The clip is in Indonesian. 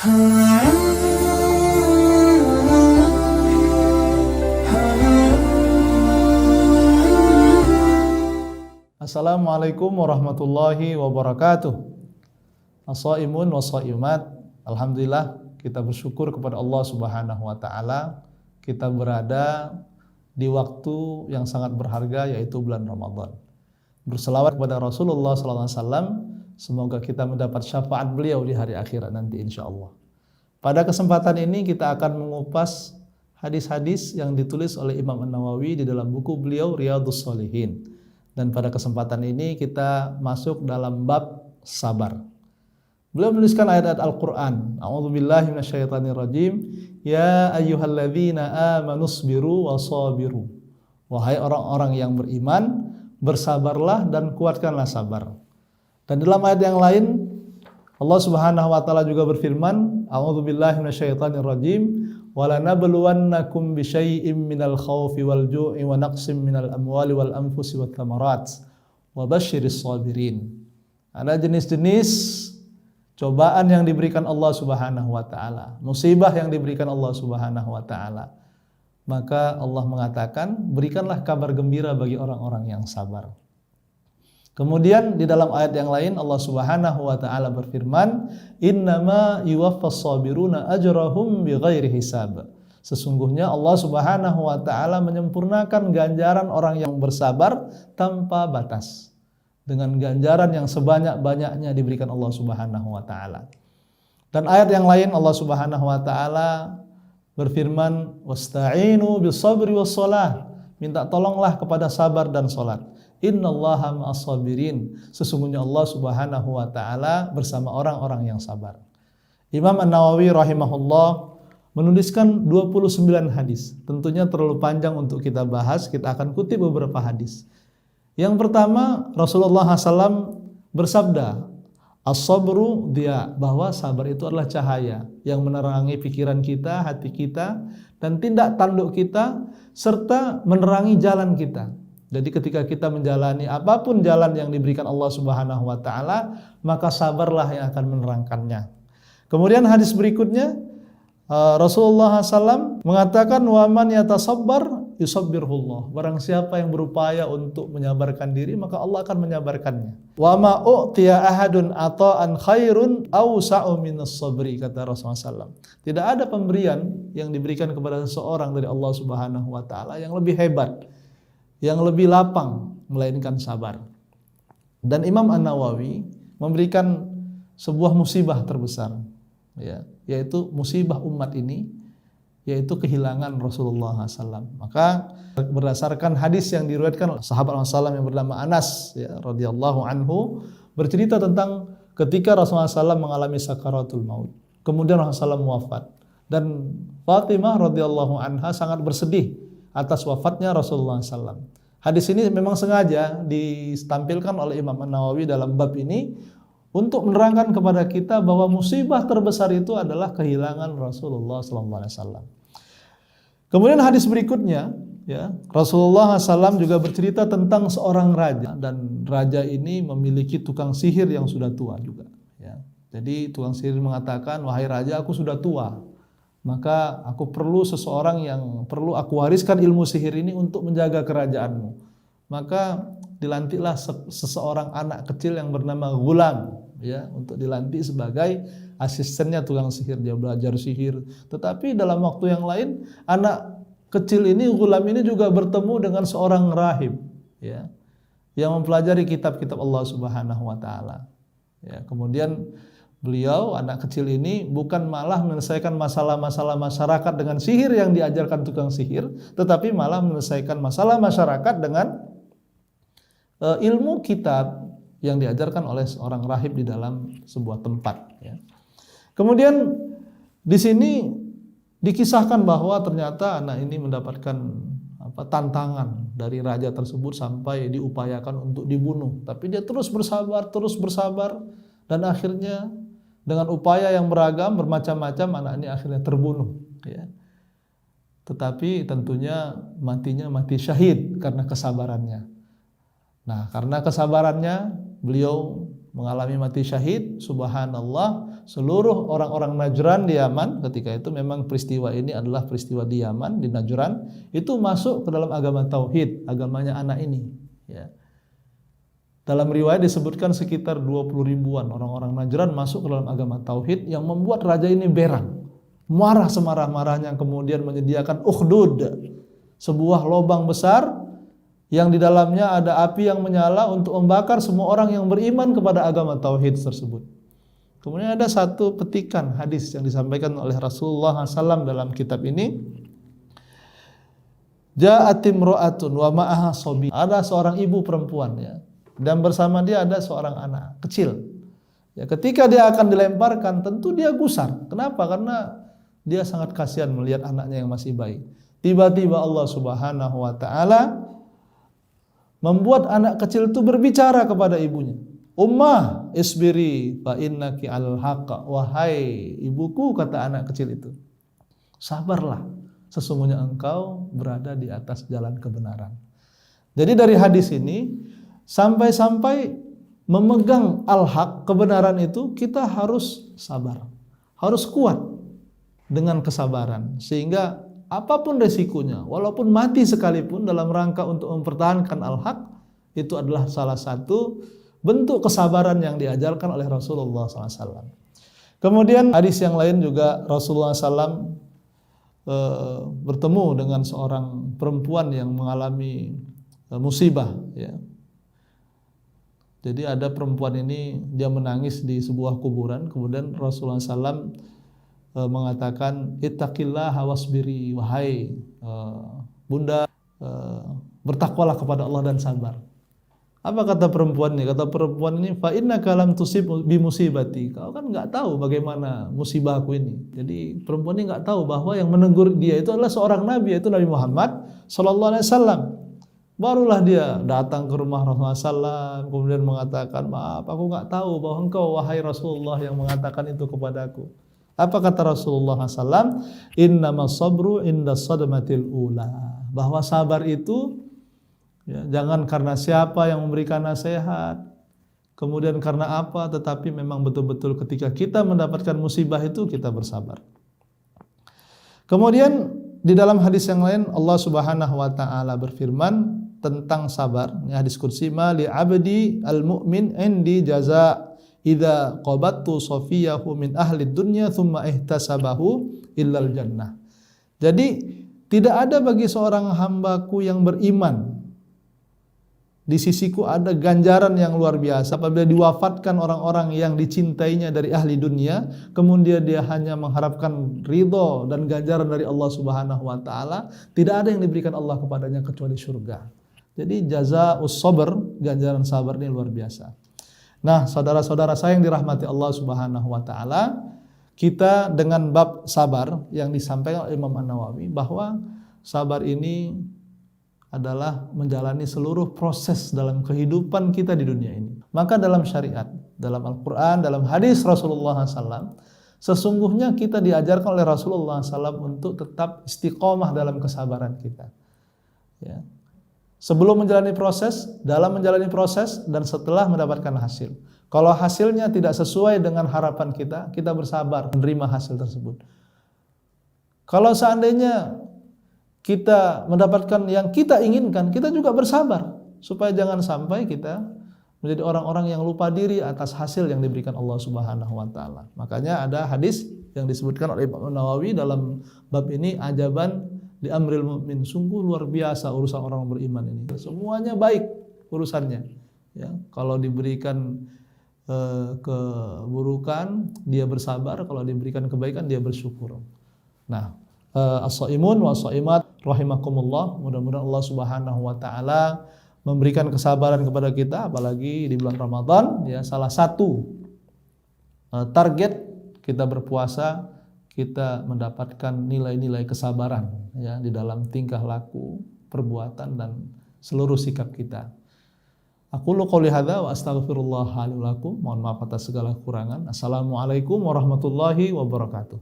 Assalamualaikum warahmatullahi wabarakatuh. As-shaimun was-shaimat. Alhamdulillah, kita bersyukur kepada Allah Subhanahu wa taala. Kita berada di waktu yang sangat berharga, yaitu bulan Ramadan. Berselawat kepada Rasulullah sallallahu alaihi wasallam, semoga kita mendapat syafaat beliau di hari akhirat nanti insyaallah. Pada kesempatan ini kita akan mengupas hadis-hadis yang ditulis oleh Imam An-Nawawi di dalam buku beliau Riyadhus Shalihin. Dan pada kesempatan ini kita masuk dalam bab sabar. Beliau menuliskan ayat-ayat Al-Quran. A'udzubillahi minasyaitonirrajim. Ya ayyuhalladzina amanu sabiru wasabiru. Wahai orang-orang yang beriman, bersabarlah dan kuatkanlah sabar. Dan dalam ayat yang lain Allah Subhanahu wa taala juga berfirman, A'udzubillahi minasyaitonirrajim. وَلَنَبْلُوَنَّكُمْ بِشَيْءٍ مِّنَ الْخَوْفِ وَالْجُوعِ وَنَقْصٍ مِّنَ الْأَمْوَالِ وَالْأَنفُسِ وَالثَّمَرَاتِ وَبَشِّرِ الصَّابِرِينَ. Ada jenis-jenis cobaan yang diberikan Allah Subhanahu wa taala, musibah yang diberikan Allah Subhanahu wa taala. Maka Allah mengatakan, berikanlah kabar gembira bagi orang-orang yang sabar. Kemudian di dalam ayat yang lain Allah Subhanahu wa taala berfirman, "Innama yuwaffas sabiruna ajrahum bighairi hisab." Sesungguhnya Allah Subhanahu wa taala menyempurnakan ganjaran orang yang bersabar tanpa batas. Dengan ganjaran yang sebanyak-banyaknya diberikan Allah Subhanahu wa taala. Dan ayat yang lain Allah Subhanahu wa taala berfirman, "Wasta'inu bis-sabri was-shalah." Minta tolonglah kepada sabar dan salat. Innallaha ma'as-sabirin. Sesungguhnya Allah Subhanahu wa taala bersama orang-orang yang sabar. Imam An-Nawawi rahimahullah menuliskan 29 hadis. Tentunya terlalu panjang untuk kita bahas, kita akan kutip beberapa hadis. Yang pertama, Rasulullah SAW bersabda, as-sabru dia, bahwa sabar itu adalah cahaya yang menerangi pikiran kita, hati kita, dan tindak tanduk kita, serta menerangi jalan kita. Jadi ketika kita menjalani apapun jalan yang diberikan Allah Subhanahu wa taala, maka sabarlah yang akan menerangkannya. Kemudian hadis berikutnya Rasulullah SAW mengatakan, wa man yatasabbar yusabbirhullah. Barang siapa yang berupaya untuk menyabarkan diri, maka Allah akan menyabarkannya. Wa ma u'tiya ahadun ata'an khairun awsa'u minas sabri, kata Rasulullah SAW. Tidak ada pemberian yang diberikan kepada seseorang dari Allah Subhanahu wa taala yang lebih hebat, yang lebih lapang, melainkan sabar. Dan Imam An-Nawawi memberikan sebuah musibah terbesar, ya, yaitu musibah umat ini, yaitu kehilangan Rasulullah SAW. Maka berdasarkan hadis yang diriwayatkan oleh sahabat Rasulullah SAW yang bernama Anas, ya, radhiyallahu anhu, bercerita tentang ketika Rasulullah SAW mengalami sakaratul maut. Kemudian Rasulullah SAW wafat, dan Fatimah radhiyallahu anha sangat bersedih atas wafatnya Rasulullah SAW. Hadis ini memang sengaja ditampilkan oleh Imam An-Nawawi dalam bab ini untuk menerangkan kepada kita bahwa musibah terbesar itu adalah kehilangan Rasulullah SAW. Kemudian hadis berikutnya, ya, Rasulullah SAW juga bercerita tentang seorang raja, dan raja ini memiliki tukang sihir yang sudah tua juga. Ya. Jadi tukang sihir mengatakan, wahai raja, aku sudah tua. Maka aku perlu seseorang yang perlu aku wariskan ilmu sihir ini untuk menjaga kerajaanmu. Maka dilantiklah seseorang anak kecil yang bernama Ghulam, ya, untuk dilantik sebagai asistennya tukang sihir. Dia belajar sihir. Tetapi dalam waktu yang lain, anak kecil ini, Ghulam ini juga bertemu dengan seorang rahib, ya, yang mempelajari kitab-kitab Allah Subhanahu wa taala. Ya, kemudian beliau, anak kecil ini, bukan malah menyelesaikan masalah-masalah masyarakat dengan sihir yang diajarkan tukang sihir, tetapi malah menyelesaikan masalah masyarakat dengan ilmu kitab yang diajarkan oleh seorang rahib di dalam sebuah tempat. Ya. Kemudian di sini dikisahkan bahwa ternyata anak ini mendapatkan tantangan dari raja tersebut sampai diupayakan untuk dibunuh. Tapi dia terus bersabar, dan akhirnya dengan upaya yang beragam, bermacam-macam, anak ini akhirnya terbunuh. Ya. Tetapi tentunya matinya mati syahid karena kesabarannya. Nah, karena kesabarannya, beliau mengalami mati syahid. Subhanallah, seluruh orang-orang Najran di Yaman ketika itu, memang peristiwa ini adalah peristiwa di Yaman, di Najran, itu masuk ke dalam agama tauhid, agamanya anak ini, ya. Dalam riwayat disebutkan sekitar 20 ribuan orang-orang Najran masuk ke dalam agama tauhid, yang membuat raja ini berang, marah semarah-marahnya, kemudian menyediakan ukhdud, sebuah lubang besar yang di dalamnya ada api yang menyala untuk membakar semua orang yang beriman kepada agama tauhid tersebut. Kemudian ada satu petikan hadis yang disampaikan oleh Rasulullah SAW dalam kitab ini. Ja'atim ro'atun wa ma'aha sobi. Ada seorang ibu perempuan, ya, dan bersama dia ada seorang anak kecil. Ya, ketika dia akan dilemparkan, tentu dia gusar. Kenapa? Karena dia sangat kasihan melihat anaknya yang masih bayi. Tiba-tiba Allah Subhanahu wa taala membuat anak kecil itu berbicara kepada ibunya. Ummah isbiri fa innaki al haqq. Wahai ibuku, kata anak kecil itu, sabarlah, sesungguhnya engkau berada di atas jalan kebenaran. Jadi dari hadis ini sampai memegang al-haq, kebenaran itu kita harus sabar, harus kuat dengan kesabaran, sehingga apapun resikonya, walaupun mati sekalipun dalam rangka untuk mempertahankan al-haq, itu adalah salah satu bentuk kesabaran yang diajarkan oleh Rasulullah SAW. Kemudian hadis yang lain juga Rasulullah SAW bertemu dengan seorang perempuan yang mengalami musibah, ya. Jadi ada perempuan ini, dia menangis di sebuah kuburan, kemudian Rasulullah SAW mengatakan ittaqillaha wasbiri, wahai bunda, bertakwalah kepada Allah dan sabar. Apa kata perempuan ini? Kata perempuan ini, fa innaka lam tusib bi musibati. Kau kan enggak tahu bagaimana musibahku ini. Jadi perempuan ini enggak tahu bahwa yang menegur dia itu adalah seorang nabi, yaitu Nabi Muhammad sallallahu alaihi wasallam. Barulah dia datang ke rumah Rasulullah SAW, kemudian mengatakan, maaf, aku enggak tahu bahwa engkau wahai Rasulullah yang mengatakan itu kepadaku. Apa kata Rasulullah SAW? Innamas sabru inda sadmatil ula. Bahwa sabar itu, ya, jangan karena siapa yang memberikan nasihat, kemudian karena apa, tetapi memang betul-betul ketika kita mendapatkan musibah itu kita bersabar. Kemudian di dalam hadis yang lain Allah Subhanahu wa taala berfirman tentang sabar. Ini hadis qudsi, ma li 'abdi al-mu'min indi jaza idza qabattu safiyahu min ahli dunya thumma ihtasabahu illal jannah. Jadi tidak ada bagi seorang hambaku yang beriman, di sisiku ada ganjaran yang luar biasa apabila diwafatkan orang-orang yang dicintainya dari ahli dunia, kemudian dia hanya mengharapkan ridho dan ganjaran dari Allah Subhanahu wa taala, tidak ada yang diberikan Allah kepadanya kecuali surga. Jadi jazaa'us sabr, ganjaran sabar ini luar biasa. Nah, saudara-saudara saya yang dirahmati Allah Subhanahu wa taala, kita dengan bab sabar yang disampaikan oleh Imam An-Nawawi, bahwa sabar ini adalah menjalani seluruh proses dalam kehidupan kita di dunia ini. Maka dalam syariat, dalam Al-Quran, dalam hadis Rasulullah SAW, sesungguhnya kita diajarkan oleh Rasulullah SAW untuk tetap istiqomah dalam kesabaran kita, ya. Sebelum menjalani proses, dalam menjalani proses, dan setelah mendapatkan hasil. Kalau hasilnya tidak sesuai dengan harapan kita, kita bersabar menerima hasil tersebut. Kalau seandainya kita mendapatkan yang kita inginkan, kita juga bersabar, supaya jangan sampai kita menjadi orang-orang yang lupa diri atas hasil yang diberikan Allah Subhanahu wa taala. Makanya ada hadis yang disebutkan oleh Imam Nawawi dalam bab ini, ajaban di amril mu'min, sungguh luar biasa urusan orang beriman ini. Semuanya baik urusannya, ya. Kalau diberikan keburukan, dia bersabar. Kalau diberikan kebaikan, dia bersyukur. Nah, as-shaimun wa shaimat rahimakumullah, mudah-mudahan Allah Subhanahu wa taala memberikan kesabaran kepada kita, apalagi di bulan Ramadan, ya. Salah satu target kita berpuasa, kita mendapatkan nilai-nilai kesabaran, ya, di dalam tingkah laku, perbuatan, dan seluruh sikap kita. Aqulu qouli hadza wa astaghfirullah li wa lakum. Mohon maaf atas segala kekurangan. Assalamualaikum warahmatullahi wabarakatuh.